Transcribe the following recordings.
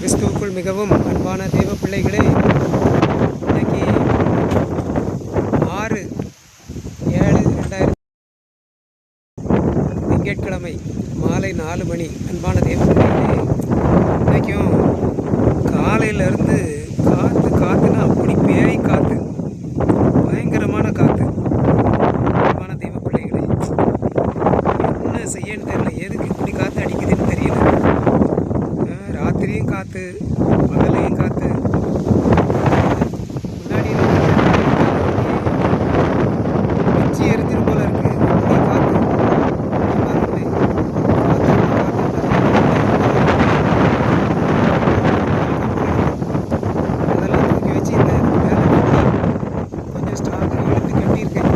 கிறிஸ்துவுக்குள் மிகவும் அன்பான தேவ பிள்ளைகளே, இன்றைக்கி 6/7/2000 திங்கட்கிழமை மாலை 4 மணி. அன்பான தேவ பிள்ளைகளே, இன்றைக்கும் காலையிலேருந்து காற்றுனா அப்படி பேய் காற்று, பயங்கரமான காற்று. அன்பான தேவ பிள்ளைகளே, என்ன செய்யன்னு தெரியல, எதுக்கு இப்படி காற்று அடிக்குதுன்னு தெரியல. ராத்திரியும் காற்று, பகலையும் காற்று. முன்னாடி வச்சு எரிஞ்சிரு போல இருக்கு அப்படி காற்று. அதெல்லாம் தூக்கி வச்சு இந்த மேலே கட்டி கொஞ்சம் ஸ்ட்ராங்காக இழுத்து கட்டியிருக்கேன்.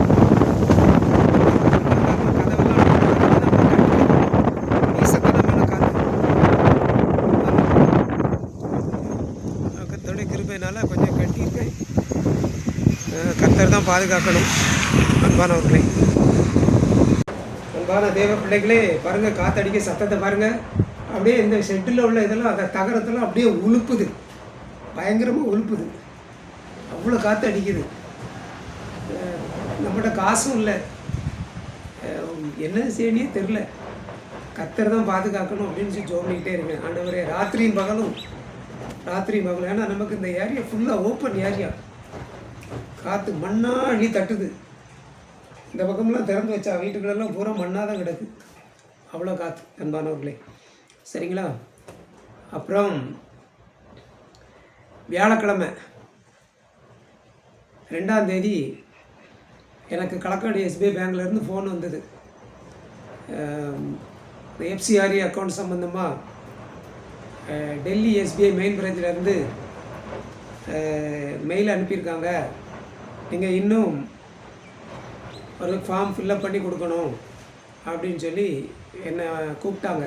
கதவெல்லாம் வீசத்தனமான காற்று. கர்த்தருடைய கிருபையினால் கொஞ்சம் கட்டியிருக்கேன். கர்த்தர் தான் பாதுகாக்கணும். அன்பானவர்களே, அன்பான தேவ பிள்ளைகளே, பாருங்கள் காற்றடிக்க சத்தத்தை பாருங்கள். அப்படியே இந்த ஷெட்டில் உள்ள இதெல்லாம் அந்த தகரத்தெல்லாம் அப்படியே உழுப்புது, பயங்கரமாக உழுப்புது. அவ்வளோ காற்று அடிக்குது. நம்மகிட்ட காசும் இல்லை, என்ன செய்யணே தெரில. கர்த்தர் தான் பாதுகாக்கணும் அப்படின்னு சொல்லி ஜோம் பண்ணிக்கிட்டே இருக்கேன். ஆண்டவரே, ராத்திரியும் பகலும். ஏன்னா நமக்கு இந்த ஏரியா ஃபுல்லாக ஓப்பன் ஏரியா. காற்று மண்ணாக அள்ளி தட்டுது. இந்த பக்கம்லாம் திறந்து வச்சா வீட்டுகளெல்லாம் பூரா மண்ணாக தான் கிடக்கு. அவ்வளோ காற்று. அன்பானவர்களே, சரிங்களா? அப்புறம் வியாழக்கிழமை 2ஆம் தேதி எனக்கு களக்காடு எஸ்பிஐ பேங்க்லேருந்து ஃபோன் வந்தது. எஃப்சிஆர்இ அக்கௌண்ட் சம்மந்தமாக டெல்லி எஸ்பிஐ மெயின் பிரான்ச்சிலேருந்து மெயில் அனுப்பியிருக்காங்க. நீங்கள் இன்னும் ஒரு ஃபார்ம் ஃபில்லப் பண்ணி கொடுக்கணும் அப்படின்னு சொல்லி என்னை கூப்பிட்டாங்க.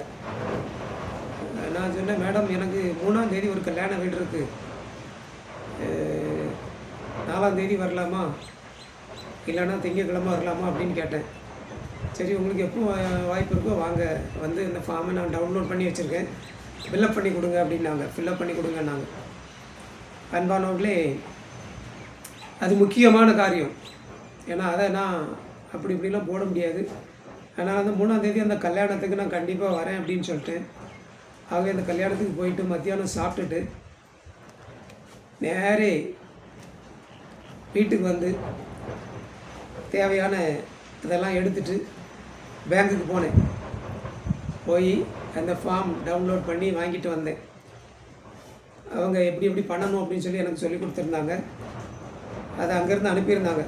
நான் சொன்னேன், மேடம் எனக்கு 3ஆம் தேதி ஒரு கல்யாண வீடு இருக்குது, 4ஆம் தேதி வரலாமா, இல்லைன்னா திங்கக்கிழமை வரலாமா அப்படின்னு கேட்டேன். சரி, உங்களுக்கு எப்போ வாய்ப்பு இருக்கோ வாங்க, வந்து இந்த ஃபார்மை நான் டவுன்லோட் பண்ணி வச்சுருக்கேன், ஃபில்லப் பண்ணி கொடுங்க அப்படின்னாங்க. ஃபில்லப் பண்ணி கொடுங்கன்னாங்க. அன்பானவர்களே, அது முக்கியமான காரியம். ஏன்னா அதை நான் அப்படி இப்படிலாம் போட முடியாது. அதனால் அந்த 3ஆம் தேதி அந்த கல்யாணத்துக்கு நான் கண்டிப்பாக வரேன் அப்படின்னு சொல்லிட்டேன். ஆகவே அந்த கல்யாணத்துக்கு போயிட்டு மத்தியானம் சாப்பிட்டுட்டு நேரே வீட்டுக்கு வந்து தேவையான இதெல்லாம் எடுத்துகிட்டு பேங்க்குக்கு போனேன். போய் அந்த ஃபார்ம் டவுன்லோட் பண்ணி வாங்கிட்டு வந்தேன். அவங்க எப்படி பண்ணணும் அப்படின்னு சொல்லி எனக்கு சொல்லி கொடுத்துருந்தாங்க. அதை அங்கேருந்து அனுப்பியிருந்தாங்க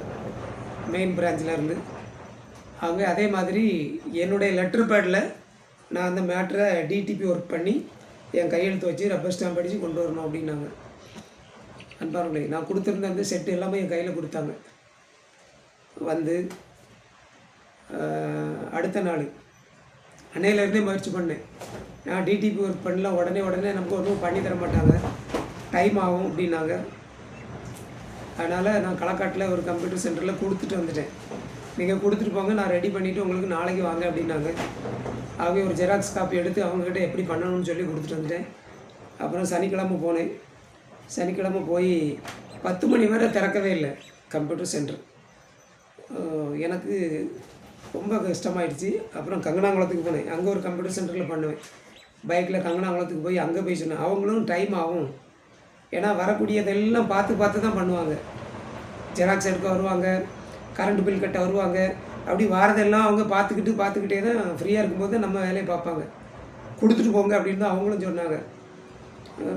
மெயின் பிரான்ச்சிலேருந்து. அவங்க அதே மாதிரி என்னுடைய லெட்டர் பேடில் நான் அந்த மேட்டரை டிடிபி ஒர்க் பண்ணி என் கையெழுத்து வச்சு ரப்பர் ஸ்டாம்ப் அடித்து கொண்டு வரணும் அப்படின்னாங்க. அன்பார்களே, நான் கொடுத்துருந்த அந்த செட்டு எல்லாமே என் கையில் கொடுத்தாங்க. வந்து அடுத்த நாள் அன்னையிலேருந்தே முயற்சி பண்ணேன். நான் டிடிபி ஒர்க் பண்ணல, உடனே நமக்கு ஒன்றும் பண்ணி தர மாட்டாங்க, டைம் ஆகும் அப்படின்னாங்க. அதனால் நான் களக்காட்டில் ஒரு கம்ப்யூட்டர் சென்டரில் கொடுத்துட்டு வந்துட்டேன். நீங்கள் கொடுத்துட்டு போங்க, நான் ரெடி பண்ணிவிட்டு உங்களுக்கு நாளைக்கு வாங்க அப்படின்னாங்க. ஆகவே ஒரு ஜெராக்ஸ் காப்பி எடுத்து அவங்கக்கிட்ட எப்படி பண்ணணும்னு சொல்லி கொடுத்துட்டு வந்துட்டேன். அப்புறம் சனிக்கிழமை போனேன். சனிக்கிழமை போய் 10 மணி வரை திறக்கவே இல்லை கம்ப்யூட்டர் சென்டர். எனக்கு ரொம்ப கஷ்டமாயிடுச்சு. அப்புறம் கங்கனாங்குளத்துக்கு போனேன். அங்கே ஒரு கம்ப்யூட்டர் சென்டரில் பண்ணுவேன். பைக்கில் கங்கனாங்குளத்துக்கு போய் அங்கே போய் சொன்னேன். அவங்களும் டைம் ஆகும், ஏன்னா வரக்கூடியதெல்லாம் பார்த்து தான் பண்ணுவாங்க. ஜெராக்ஸ் எடுக்க வருவாங்க, கரண்ட் பில் கட்ட வருவாங்க. அப்படி வாரதெல்லாம் அவங்க பார்த்துக்கிட்டே தான் ஃப்ரீயாக இருக்கும்போது நம்ம வேலையை பார்ப்பாங்க. கொடுத்துட்டு போங்க அப்படின்னு தான் அவங்களும் சொன்னாங்க.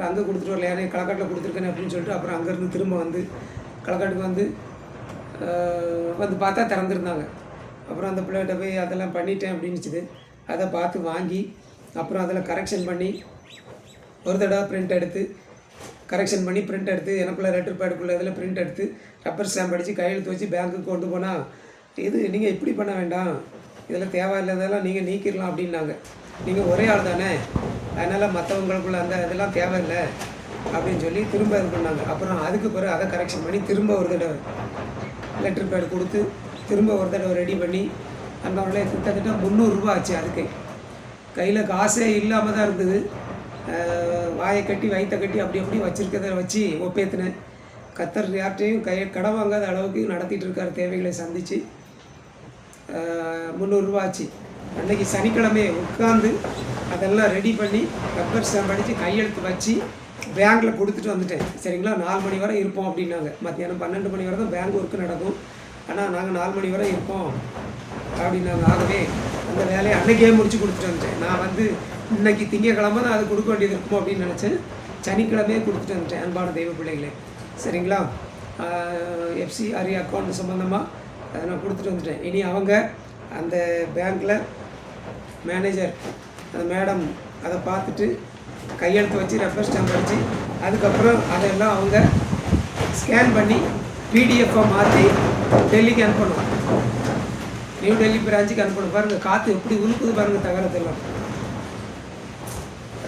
அங்கே கொடுத்துட்டு வரல, ஏன்னா களக்காட்டில் கொடுத்துருக்கேன் அப்படின்னு சொல்லிட்டு அப்புறம் அங்கேருந்து திரும்ப வந்து களக்காட்டுக்கு வந்து பார்த்தா திறந்துருந்தாங்க. அப்புறம் அந்த பிள்ளைகிட்ட போய் அதெல்லாம் பண்ணிட்டேன் அப்படின்னுச்சுது. அதை பார்த்து வாங்கி அப்புறம் அதில் கரெக்ஷன் பண்ணி ஒரு தடவை பிரிண்ட் எடுத்து கரெக்ஷன் பண்ணி பிரிண்ட் எடுத்து எனக்குள்ள லெட்டர் பேடுக்குள்ளே இதில் பிரிண்ட் எடுத்து ரப்பர் ஸ்டாம்ப் அடித்து கையெழுத்து வச்சு பேங்க்குக்கு கொண்டு போனால், இது நீங்கள் இப்படி பண்ண வேண்டாம், இதில் தேவையில்லாததெல்லாம் நீங்கள் நீக்கிடலாம் அப்படின்னாங்க. நீங்கள் ஒரே ஆள் தானே, அதனால் மற்றவங்களுக்குள்ள அந்த இதெல்லாம் தேவையில்லை அப்படின்னு சொல்லி திரும்ப இது பண்ணாங்க. அப்புறம் அதுக்கு பிறகு அதை கரெக்ஷன் பண்ணி திரும்ப ஒரு தடவை லெட்டர் பேடு கொடுத்து திரும்ப ஒரு தடவை ரெடி பண்ணி அந்த கிட்டத்தட்ட 300 ரூபா ஆச்சு. அதுக்கு கையில் காசே இல்லாமல் தான் இருந்தது. வாயை கட்டி வயிற்றை கட்டி அப்படி வச்சுருக்கதை வச்சு ஒப்பேற்றினேன். கத்தர் யார்கிட்டையும் கடன் வாங்காத அளவுக்கு நடத்திட்டு இருக்கார். தேவைகளை சந்தித்து 300 ரூபா ஆச்சு. அன்றைக்கி சனிக்கிழமை உட்காந்து அதெல்லாம் ரெடி பண்ணி ரப்பர் ஸ்டாம்ப் அடித்து கையெழுத்து வச்சு பேங்க்கில் கொடுத்துட்டு வந்துட்டேன். சரிங்களா, 4 மணி வரை இருப்போம் அப்படின்னாங்க. மத்தியானம் 12 மணி வரை தான் பேங்க் ஒர்க்கு நடக்கும். ஆனால் நாங்கள் 4 மணி வரை இருப்போம் அப்படின்னாங்க. ஆகவே அந்த வேலையை அன்றைக்கே முடித்து கொடுத்துட்டு வந்துட்டேன். நான் வந்து இன்றைக்கி திங்கக்கிழமை தான் அது கொடுக்க வேண்டியது இருக்கும் அப்படின்னு நினச்சேன். சனிக்கிழமையே கொடுத்துட்டு வந்துட்டேன். அன்பான தெய்வ பிள்ளைகளே, சரிங்களா. FCRA அக்கௌண்ட் சம்மந்தமாக அதை நான் கொடுத்துட்டு வந்துட்டேன். இனி அவங்க அந்த பேங்க்கில் மேனேஜர் அந்த மேடம் அதை பார்த்துட்டு கையெழுத்து வச்சு ரெஃபர் ஸ்டாம்ப் அடித்து அதுக்கப்புறம் அதெல்லாம் அவங்க ஸ்கேன் பண்ணி PDF-ஆக மாற்றி டெல்லிக்கு அனுப்பணும். நியூ டெல்லி பிரான்ச்சுக்கு அனுப்பணும். பாருங்கள் காற்று எப்படி உழுப்புது பாருங்கள். தகரத்தெல்லாம்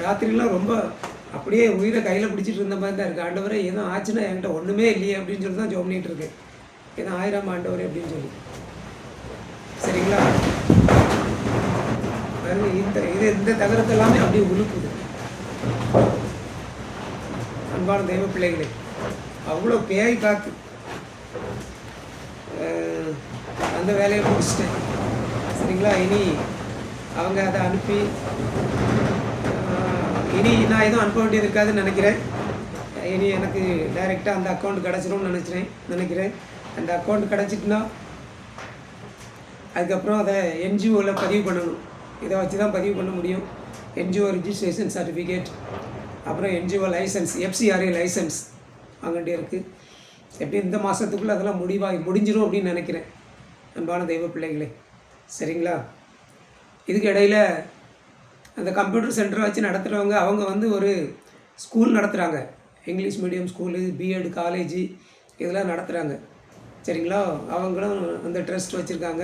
ராத்திரிலாம் ரொம்ப அப்படியே உயிரை கையில் பிடிச்சிட்டு இருந்த மாதிரி தான் இருக்குது. ஆண்டவரே எதுவும் ஆச்சுன்னா என்கிட்ட ஒன்றுமே இல்லையே அப்படின்னு சொல்லி தான் ஜோம் பண்ணிகிட்டு இருக்கேன். எதுவும் ஆயிரம் ஆண்டவரே அப்படின்னு சொல்லி. சரிங்களா, பாருங்க இந்த தகரத்தை எல்லாமே அப்படியே உழுப்புது. அன்பான தெய்வ பிள்ளைகளே, அவ்வளோ பேய் காத்து அந்த வேலையை முடிச்சிட்டேன். சரிங்களா, இனி அவங்க அதை அனுப்பி இனி நான் எதுவும் அனுப்ப வேண்டியது இருக்காதுன்னு நினைக்கிறேன். இனி எனக்கு டைரெக்டாக அந்த அக்கௌண்ட் கிடச்சிரும்னு நினைக்கிறேன். அந்த அக்கௌண்ட் கிடச்சிட்டுனா அதுக்கப்புறம் அதை NGO-வில் பதிவு பண்ணணும். இதை வச்சு தான் பதிவு பண்ண முடியும். NGO ரிஜிஸ்ட்ரேஷன் சர்டிஃபிகேட், அப்புறம் NGO லைசன்ஸ், FCRA லைசன்ஸ் அங்கிட்டே இருக்குது. எப்படி இந்த மாதத்துக்குள்ளே அதெல்லாம் முடிஞ்சிடும் அப்படின்னு நினைக்கிறேன். அன்பான தெய்வ பிள்ளைகளே, சரிங்களா. இதுக்கு இடையில் அந்த கம்ப்யூட்டர் சென்டரை வச்சு நடத்துகிறவங்க அவங்க வந்து ஒரு ஸ்கூல் நடத்துகிறாங்க. English medium school, B.Ed college இதெல்லாம் நடத்துகிறாங்க. சரிங்களா, அவங்களும் அந்த ட்ரஸ்ட் வச்சுருக்காங்க.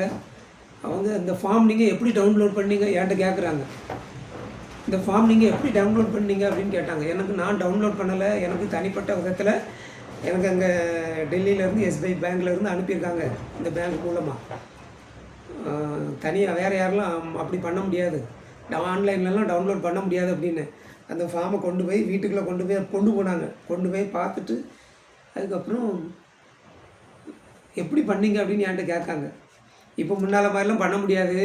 அவங்க இந்த ஃபார்ம் நீங்கள் எப்படி டவுன்லோட் பண்ணீங்க என்கிட்ட கேட்குறாங்க. இந்த ஃபார்ம் நீங்கள் எப்படி டவுன்லோட் பண்ணீங்க அப்படின்னு கேட்டாங்க. நான் டவுன்லோட் பண்ணலை. எனக்கு தனிப்பட்ட விதத்தில் எனக்கு அங்கே டெல்லியிலேருந்து SBI பேங்க்லேருந்து அனுப்பியிருக்காங்க. இந்த பேங்க் மூலமாக தனியாக வேறு யாரெல்லாம் அப்படி பண்ண முடியாது, ஆன்லைன்லலாம் டவுன்லோட் பண்ண முடியாது அப்படின்னு அந்த ஃபார்மை வீட்டுக்குள்ளே கொண்டு போனாங்க. கொண்டு போய் பார்த்துட்டு அதுக்கப்புறம் எப்படி பண்ணீங்க அப்படின்னு என்கிட்ட கேட்காங்க. இப்போ முன்னால் மாதிரிலாம் பண்ண முடியாது.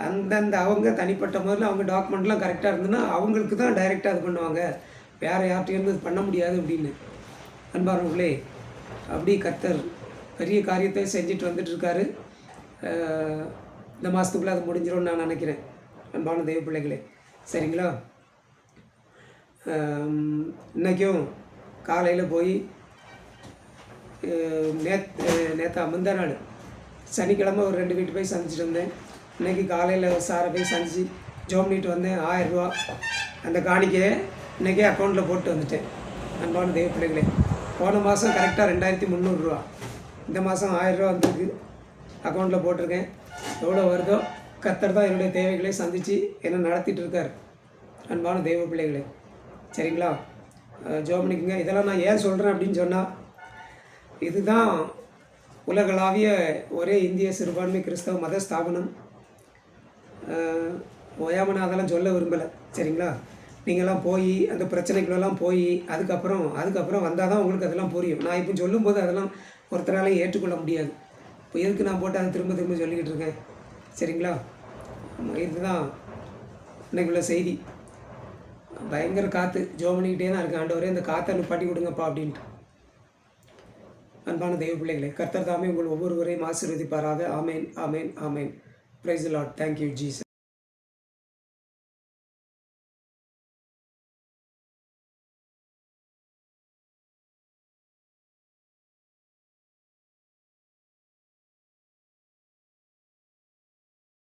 அந்தந்த அவங்க தனிப்பட்ட முறையில் அவங்க டாக்குமெண்ட்லாம் கரெக்டாக இருந்ததுன்னா அவங்களுக்கு தான் டைரெக்டாக இது பண்ணுவாங்க, வேறு யார்கிட்டையும் பண்ண முடியாது அப்படின்னு. அன்பானவர்களே, அப்படி கர்த்தர் பெரிய காரியத்தை செஞ்சுட்டு வந்துட்டுருக்காரு. இந்த மாதத்துக்குள்ளே அது முடிஞ்சிடும்னு நான் நினைக்கிறேன். அன்பான தெய்வ பிள்ளைகளே, சரிங்களா. இன்றைக்கும் காலையில் போய் நேற்று முந்தா நாள் சனிக்கிழமை ஒரு 2 வீட்டு போய் சந்திச்சுட்டு வந்தேன். இன்றைக்கி காலையில் சாரை போய் சந்திச்சு ஜோம் பண்ணிட்டு வந்தேன். 1000 ரூபா அந்த காணிக்கையை இன்றைக்கே அக்கௌண்ட்டில் போட்டு வந்துட்டேன். அன்பான தெய்வ பிள்ளைகளே, போன மாதம் கரெக்டாக 2300 ரூபா, இந்த மாதம் 1000 ரூபா வந்திருக்கு, அக்கௌண்ட்டில் போட்டிருக்கேன். எவ்வளோ வருதோ கர்த்தர் தான் என்னுடைய தேவைகளை சந்தித்து என்னை நடத்திட்டு இருக்கார். அன்பான தெய்வ பிள்ளைகளே, சரிங்களா. ஜெபம் பண்ணிக்கங்க. இதெல்லாம் நான் ஏன் சொல்கிறேன் அப்படின்னு சொன்னால், இதுதான் உலகளாவிய ஒரே இந்திய சிறுபான்மை கிறிஸ்தவ மத ஸ்தாபனம். ஓயாம நான் அதெல்லாம் சொல்ல விரும்பலை, சரிங்களா. நீங்கள்லாம் போய் அந்த பிரச்சனைக்குள்ளெல்லாம் போய் அதுக்கப்புறம் வந்தால் தான் உங்களுக்கு அதெல்லாம் புரியும். நான் இப்போ சொல்லும்போது அதெல்லாம் ஒருத்தராலையும் ஏற்றுக்கொள்ள முடியாது. இப்போ எதுக்கு நான் போட்டு அதை திரும்ப சொல்லிக்கிட்டு இருக்கேன், சரிங்களா. இதுதான் இன்னைக்குள்ள செய்தி. பயங்கர காற்று, ஜெபம் பண்ணிக்கிட்டே தான் இருக்கேன். ஆண்டவரே இந்த காற்றை நிப்பாட்டி கொடுங்கப்பா அப்படின்ட்டு. அன்பான தெய்வ பிள்ளைகளே, கர்த்தர் தாமே உங்கள் ஒவ்வொருவரையும் ஆசீர்வதிப்பாராக. ஆமேன், ஆமேன், ஆமேன். Praise the Lord. Thank you Jesus.